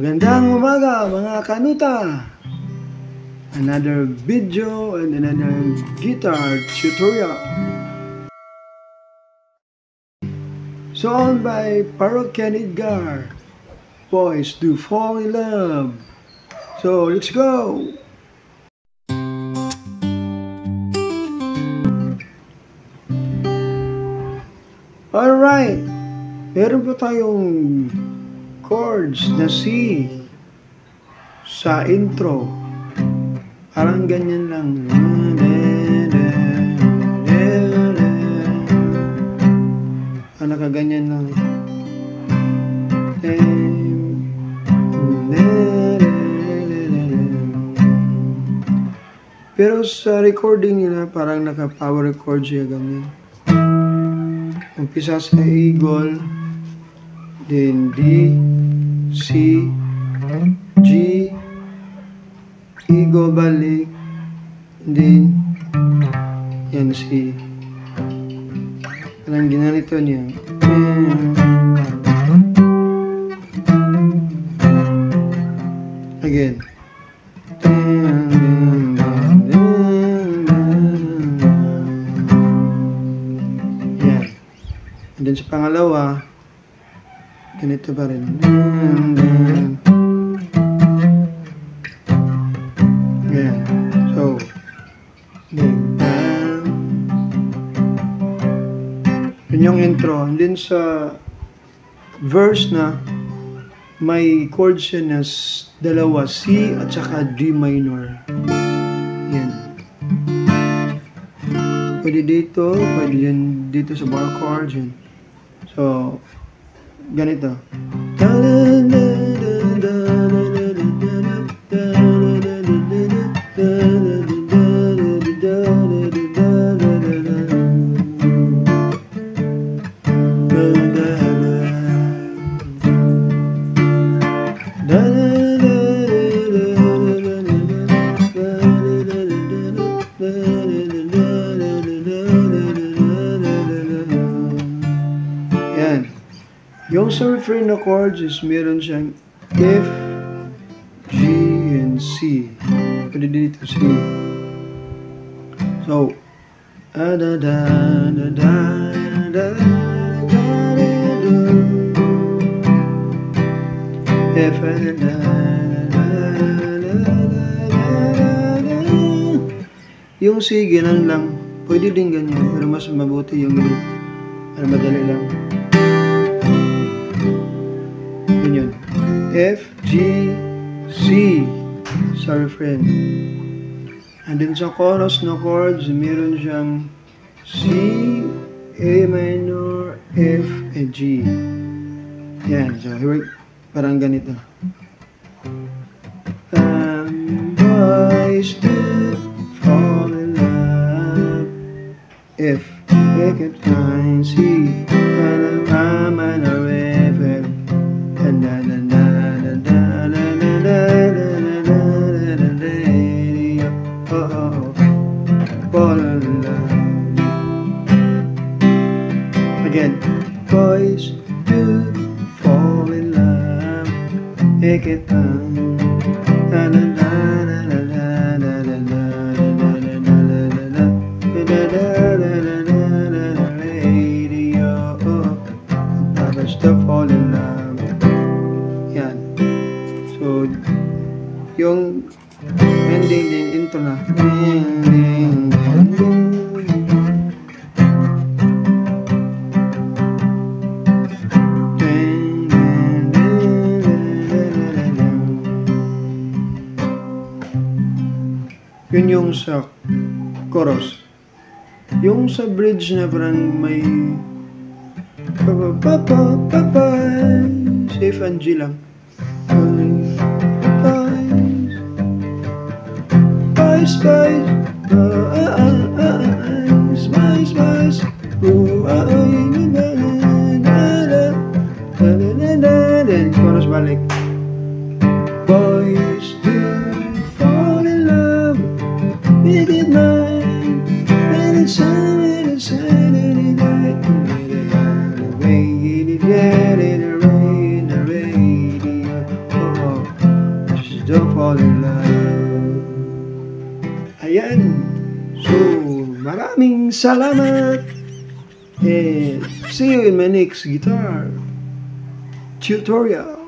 Magandang umaga mga kanuta! Another video and another guitar tutorial. Song by Parroquian Edgar. Boys do fall in love. So let's go! Alright, meron po tayong chords na C sa intro. Parang ganyan lang. Nakaganyan lang. Pero sa recording nila, parang naka-power record siya ganyan. Umpisa sa Eagle, then D, C, G, Eagle balik, and then yan C. Parang ginanito niya. Again. And then sa pangalawa, ganito pa rin. Ayan. So, yun yung intro. And then sa verse na, may chords siya na dalawa, C at saka D minor. Yan. Pwede dito, pwede yan dito sa bar chords. Yan. So, ganito. Yung sa refrain na chords is meron siyang F, G, and C. Pwede dito C. So, da da da da da da F, da da da yung C, ganun lang. Pwede din ganyan, pero mas mabuti yung ganun. Para madali lang. Yun. F, G, C sa refrain. And then sa chorus na chords, meron siyang C, A minor, F, and G. Yan. So, here, parang ganito. Boys do fall in love. F, make it fine. C, A minor, F, and again, boys do fall in love. Make it fun. Stop fall in love. Yan. So, yung ending din intro na. Yun yung sa chorus. Yung sa bridge na parang may F and G lang. Spice, spice, spice, then chorus balik. Boys do fall in love, make it mine, and it's Saturday night. Wait, it, get it, rain, the radio. fall in love. Ayan. So, maraming salamat. And see you in my next guitar tutorial.